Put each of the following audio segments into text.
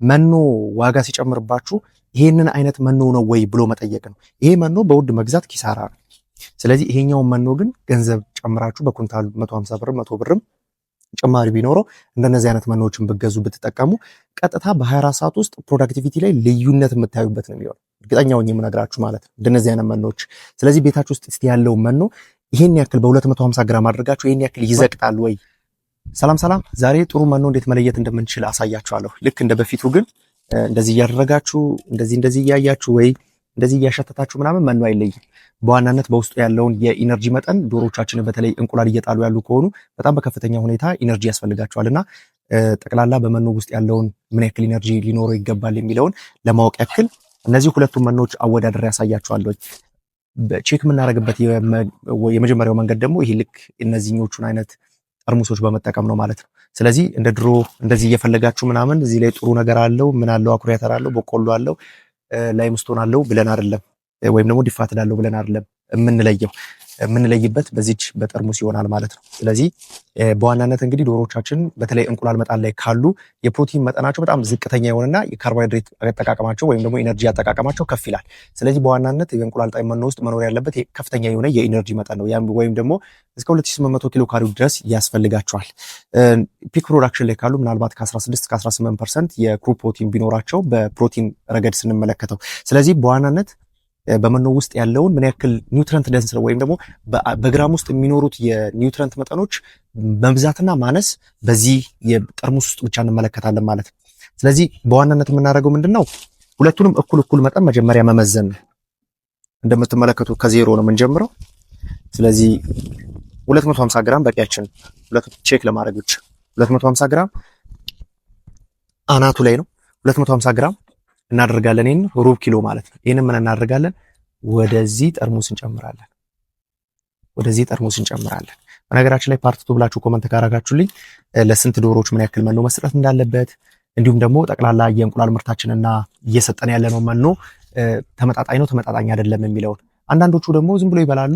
መኖ ዋጋ ሲጨምርባችሁ ይሄንን አይነት መኖ ነው ወይ ብሎ መጠየቅ ነው። ይሄ መኖ በውድ መግዛት ኪሳራ ነው። ስለዚህ ይሄኛው መኖ ግን ገንዘብ ጨምራችሁ በኩንታል 150 ብር 100 ብርም ጭማሪ ቢኖረው እንደነዚህ አይነት መኖዎችን ብትገዙ ብትጠቀሙ ቀጥታ በ24 ሰዓት ውስጥ ፕሮዳክቲቪቲ ላይ ልዩነት የምታዩበት ነው የሚሆነው። እርግጠኛ ሆኜ የምነግራችሁ ማለት ነው እንደነዚህ አይነት መኖዎች። ስለዚህ ቤታችሁ ውስጥ እስቲ ያለው መኖ ይሄን ያክል በ250 ግራም አድርጋችሁ ይሄን ያክል ይዘቅጣል ወይ? ሰላም ዛሬ ጥሩ መኖ እንዴት መለየት እንደምንችል አሳያችኋለሁ። ልክ እንደ በፊቱ ግን እንደዚህ እያደረጋችሁ እንደዚህ እያያችሁ ወይ እንደዚህ እያሸተታችሁ ምናምን መኖ አይለይም። በዋናነት በውስጡ ያለውን የኢነርጂ መጠን ዶሮቻችንን በተለይ እንቁላል እየጣሉ ያሉ ከሆኑ በጣም በከፍተኛ ሁኔታ ኢነርጂ ያስፈልጋቸዋልና ጠቅላላ በመኖ ውስጥ ያለውን ምን ያክል ኢነርጂ ሊኖረው ይገባል የሚለውን ለማወቅ ያክል እነዚህ ሁለቱም መኖዎች አወዳድሬ ያሳያችኋለሁ። ቼክ የምናደርግበት የመጀመሪያው መንገድ ደግሞ ይሄ ልክ እነዚህኞቹን አይነት ጠርሙሶች በመጠቀም ነው ማለት ነው። ስለዚህ እንደ ድሮ እንደዚህ እየፈለጋችሁ ምናምን እዚህ ላይ ጥሩ ነገር አለው ምን አለው አኩሪ አተር አለው በቆሎ አለው ላይምስቶን አለው ብለን አይደለም ወይም ደግሞ ዲፋትድ አለው ብለን አይደለም የምንለይበት በዚች በጠርሙስ ይሆናል ማለት ነው። ስለዚህ በዋናነት እንግዲህ ዶሮቻችን በተለይ እንቁላል መጣል ላይ ካሉ የፕሮቲን መጠናቸው በጣም ዝቅተኛ የሆነና የካርቦሃይድሬት አጠቃቀማቸው ወይም ደግሞ ኢነርጂ አጠቃቀማቸው ከፍ ይላል። ስለዚህ በዋናነት የእንቁላል ጣይ መኖ ውስጥ መኖር ያለበት ከፍተኛ የሆነ የኢነርጂ መጠን ነው። ያም ወይም ደግሞ እስከ 2800 ኪሎ ካሎሪ ድረስ ያስፈልጋቸዋል። ፒክ ፕሮዳክሽን ላይ ካሉ ምናልባት ከ16 እስከ 18% የክሩ ፕሮቲን ቢኖራቸው በፕሮቲን ረገድ ስንመለከተው። ስለዚህ በዋናነት በመኖ ውስጥ ያለውን ምን ያክል ኒውትረንት ደንስ ነው ወይም ደግሞ በግራም ውስጥ የሚኖሩት የኒውትረንት መጠኖች መብዛትና ማነስ በዚህ የጠርሙስ ውስጥ ብቻ እንመለከታለን ማለት ነው። ስለዚህ በዋናነት የምናደርገው ምንድነው ሁለቱንም እኩል መጠን መጀመሪያ መመዘን ነው። እንደምትመለከቱት ከዜሮ ነው የምንጀምረው። ስለዚህ 250 ግራም በቂያችን ቼክ ለማድረግ ብቻ 250 ግራም አናቱ ላይ ነው 250 ግራም እናደርጋለን። ይሄን ሩብ ኪሎ ማለት ነው። ይሄንን ምን እናደርጋለን ወደዚህ ጠርሙስ እንጨምራለን። በነገራችን ላይ ፓርት 2 ብላችሁ ኮመንት ካረጋችሁልኝ ለስንት ዶሮዎች ምን ያክል መኖ መስጠት እንዳለበት እንዲሁም ደግሞ ጠቅላላ የእንቁላል ምርታችንና እየሰጠን ያለነው መኖ ተመጣጣኝ ነው ተመጣጣኝ አይደለም የሚለውን። አንዳንዶቹ ደግሞ ዝም ብሎ ይበላሉ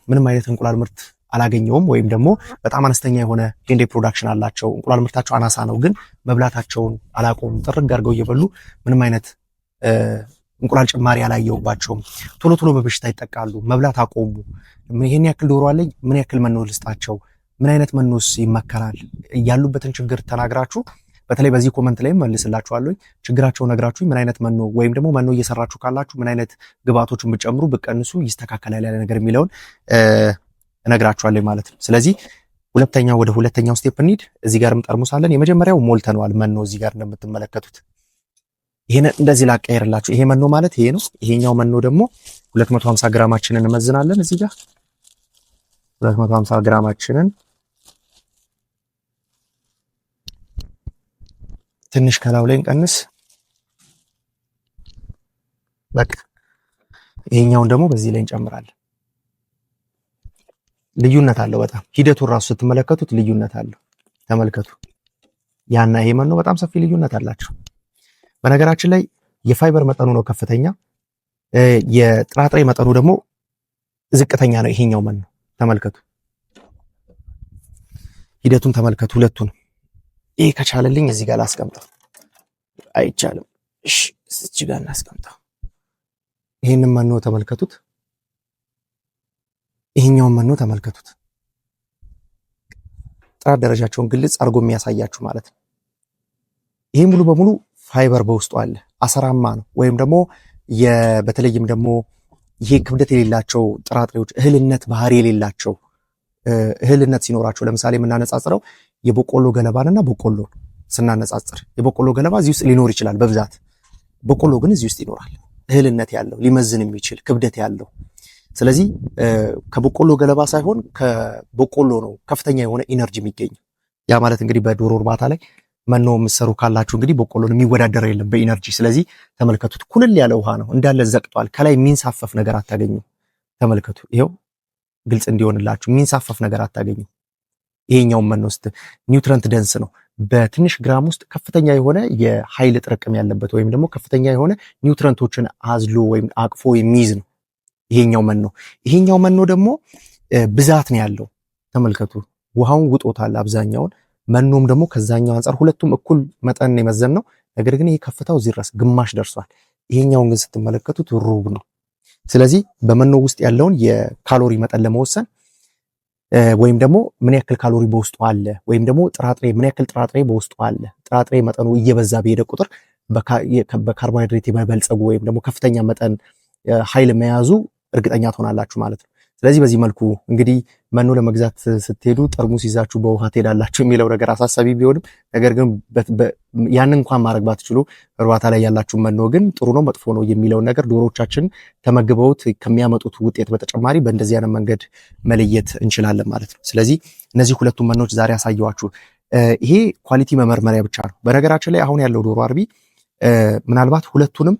ምንም አይነት እንቁላል ምርት አላገኘውም ወይም ደግሞ በጣም አነስተኛ የሆነ ዴንዴ ፕሮዳክሽን አላቸው እንቁላል ምርታቸው አናሳ ነው ግን መብላታቸውን አላቆሙ ጥርግ አድርገው እየበሉ ምንም አይነት እንቁላል ጭማሪ አላየውባቸውም። ቶሎ በበሽታ ይጠቃሉ መብላት አቆሙ። ይሄን ያክል ዶሮ አለኝ ምን ያክል መኖ ልስጣቸው ምን አይነት መኖስ ይመከራል ያሉበትን ችግር ተናግራችሁ በተለይ በዚህ ኮመንት ላይ መልስላችኋለሁ። ችግራቸው ነግራችሁ ምን አይነት መኖ ወይም ደግሞ መኖ እየሰራችሁ ካላችሁ ምን አይነት ግብአቶችን ብጨምሩ ብቀንሱ ይስተካከላል ያለ ነገር የሚለውን እነግራችኋለሁ ማለት ነው። ስለዚህ ወደ ሁለተኛው ስቴፕ እንሂድ። እዚህ ጋርም ጠርሙስ አለን። የመጀመሪያው ሞልተነዋል መኖ እዚህ ጋር እንደምትመለከቱት ይሄን እንደዚህ ላቀየርላችሁ። ይሄ መኖ ማለት ይሄ ነው። ይሄኛው መኖ ደግሞ 250 ግራማችንን እንመዝናለን። እዚህ ጋር 250 ግራማችንን ትንሽ ከላው ላይ እንቀንስ። በቃ ይሄኛውን ደግሞ በዚህ ላይ እንጨምራለን። ልዩነት አለው በጣም ሂደቱን ራሱ ስትመለከቱት ልዩነት አለው። ተመልከቱ ያና ይሄ መኖ በጣም ሰፊ ልዩነት አላቸው። በነገራችን ላይ የፋይበር መጠኑ ነው ከፍተኛ፣ የጥራጥሬ መጠኑ ደግሞ ዝቅተኛ ነው ይሄኛው መኖ። ተመልከቱ ሂደቱን ተመልከቱ ሁለቱን። ይሄ ከቻለልኝ እዚህ ጋር ላስቀምጠው፣ አይቻልም። እሺ እዚህ ጋር እናስቀምጠው። ይሄንን መኖ ተመልከቱት፣ ይሄኛውን መኖ ተመልከቱት። ጥራት ደረጃቸውን ግልጽ አድርጎ የሚያሳያችሁ ማለት ነው። ይሄ ሙሉ በሙሉ ፋይበር በውስጡ አለ። አሰራማ ነው ወይም ደግሞ በተለይም ደግሞ ይሄ ክብደት የሌላቸው ጥራጥሬዎች እህልነት ባህሪ የሌላቸው እህልነት ሲኖራቸው ለምሳሌ የምናነጻጽረው የበቆሎ ገለባንና በቆሎ ስናነጻጽር የበቆሎ ገለባ እዚህ ውስጥ ሊኖር ይችላል በብዛት፣ በቆሎ ግን እዚህ ውስጥ ይኖራል። እህልነት ያለው ሊመዝን የሚችል ክብደት ያለው። ስለዚህ ከበቆሎ ገለባ ሳይሆን ከበቆሎ ነው ከፍተኛ የሆነ ኢነርጂ የሚገኝ። ያ ማለት እንግዲህ በዶሮ እርባታ ላይ መኖ የምትሰሩ ካላችሁ እንግዲህ በቆሎን የሚወዳደር የለም በኢነርጂ። ስለዚህ ተመልከቱት ኩልል ያለ ውሃ ነው እንዳለ ዘቅጧል። ከላይ የሚንሳፈፍ ነገር አታገኙ። ተመልከቱ ይሄው ግልጽ እንዲሆንላችሁ የሚንሳፈፍ ነገር አታገኙ። ይሄኛው መኖ ውስጥ ኒውትረንት ደንስ ነው። በትንሽ ግራም ውስጥ ከፍተኛ የሆነ የኃይል ጥርቅም ያለበት ወይም ደግሞ ከፍተኛ የሆነ ኒውትረንቶችን አዝሎ ወይም አቅፎ የሚይዝ ነው ይሄኛው መኖ ደግሞ ብዛት ነው ያለው። ተመልከቱ ውሃውን ውጦታል አብዛኛውን። መኖም ደግሞ ከዛኛው አንፃር ሁለቱም እኩል መጠን የመዘን ነው። ነገር ግን ይሄ ከፍታው እዚህ ድረስ ግማሽ ደርሷል። ይሄኛውን ግን ስትመለከቱት ሩብ ነው። ስለዚህ በመኖ ውስጥ ያለውን የካሎሪ መጠን ለመወሰን ወይም ደግሞ ምን ያክል ካሎሪ በውስጡ አለ ወይም ደግሞ ጥራጥሬ ምን ያክል ጥራጥሬ በውስጡ አለ፣ ጥራጥሬ መጠኑ እየበዛ በሄደ ቁጥር በካርቦሃይድሬት የመበልጸጉ ወይም ደግሞ ከፍተኛ መጠን ኃይል መያዙ እርግጠኛ ትሆናላችሁ ማለት ነው። ስለዚህ በዚህ መልኩ እንግዲህ መኖ ለመግዛት ስትሄዱ ጠርሙስ ይዛችሁ በውሃ ትሄዳላችሁ የሚለው ነገር አሳሳቢ ቢሆንም ነገር ግን ያን እንኳን ማድረግ ባትችሉ እርባታ ላይ ያላችሁ መኖ ግን ጥሩ ነው መጥፎ ነው የሚለውን ነገር ዶሮዎቻችን ተመግበውት ከሚያመጡት ውጤት በተጨማሪ በእንደዚህ አይነት መንገድ መለየት እንችላለን ማለት ነው። ስለዚህ እነዚህ ሁለቱም መኖች ዛሬ ያሳየዋችሁ ይሄ ኳሊቲ መመርመሪያ ብቻ ነው። በነገራችን ላይ አሁን ያለው ዶሮ አርቢ ምናልባት ሁለቱንም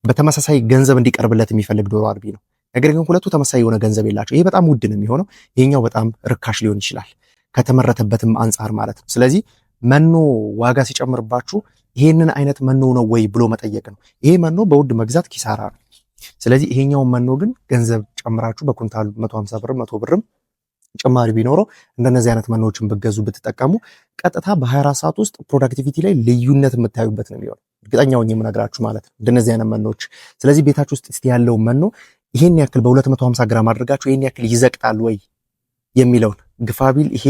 በተመሳሳይ ገንዘብ እንዲቀርብለት የሚፈልግ ዶሮ አርቢ ነው። ነገር ግን ሁለቱ ተመሳሳይ የሆነ ገንዘብ የላቸው። ይሄ በጣም ውድ ነው የሚሆነው፣ ይሄኛው በጣም ርካሽ ሊሆን ይችላል ከተመረተበትም አንጻር ማለት ነው። ስለዚህ መኖ ዋጋ ሲጨምርባችሁ ይሄንን አይነት መኖ ነው ወይ ብሎ መጠየቅ ነው። ይሄ መኖ በውድ መግዛት ኪሳራ ነው። ስለዚህ ይሄኛውን መኖ ግን ገንዘብ ጨምራችሁ በኩንታል 150 ብር 100 ብርም ጭማሪ ቢኖረው እንደነዚህ አይነት መኖዎችን ብትገዙ ብትጠቀሙ ቀጥታ በ24 ሰዓት ውስጥ ፕሮዳክቲቪቲ ላይ ልዩነት የምታዩበት ነው የሚሆነው። እርግጠኛው የምነግራችሁ ማለት ነው እንደነዚህ አይነት መኖዎች። ስለዚህ ቤታችሁ ውስጥ ያለው መኖ ይሄን ያክል በ250 ግራም አድርጋችሁ ይሄን ያክል ይዘቅጣል ወይ የሚለውን ግፋቢል ይሄ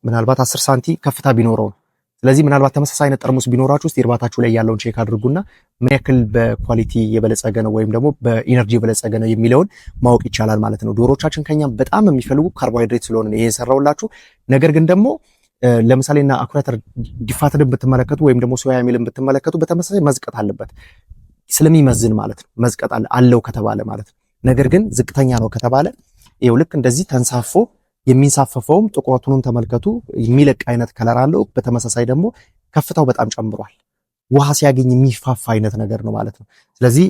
ምናልባት 10 ሳንቲ ከፍታ ቢኖረው ነው። ስለዚህ ምናልባት ተመሳሳይ አይነት ጠርሙስ ቢኖራችሁ ውስጥ የእርባታችሁ ላይ ያለውን ቼክ አድርጉና ምን ያክል በኳሊቲ የበለጸገ ነው ወይም ደግሞ በኢነርጂ የበለጸገ ነው የሚለውን ማወቅ ይቻላል ማለት ነው። ዶሮቻችን ከኛ በጣም የሚፈልጉ ካርቦሃይድሬት ስለሆነ ነው ይሄ የሰራውላችሁ። ነገር ግን ደግሞ ለምሳሌና አኩሪ አተር ዲፋትድን ብትመለከቱ ወይም ደግሞ ሶያ ሚልን ብትመለከቱ በተመሳሳይ መዝቀጥ አለበት ስለሚመዝን ማለት ነው። መዝቀጥ አለው ከተባለ ማለት ነው። ነገር ግን ዝቅተኛ ነው ከተባለ ይኸው ልክ እንደዚህ ተንሳፎ የሚንሳፈፈውም ጥቁረቱንም ተመልከቱ የሚለቅ አይነት ከለር አለው። በተመሳሳይ ደግሞ ከፍታው በጣም ጨምሯል። ውሃ ሲያገኝ የሚፋፋ አይነት ነገር ነው ማለት ነው። ስለዚህ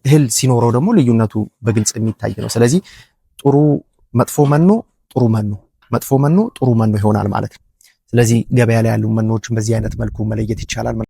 እህል ሲኖረው ደግሞ ልዩነቱ በግልጽ የሚታይ ነው። ስለዚህ ጥሩ መጥፎ መኖ ጥሩ መኖ፣ መጥፎ መኖ ጥሩ መኖ ይሆናል ማለት ነው። ስለዚህ ገበያ ላይ ያሉ መኖዎችን በዚህ አይነት መልኩ መለየት ይቻላል።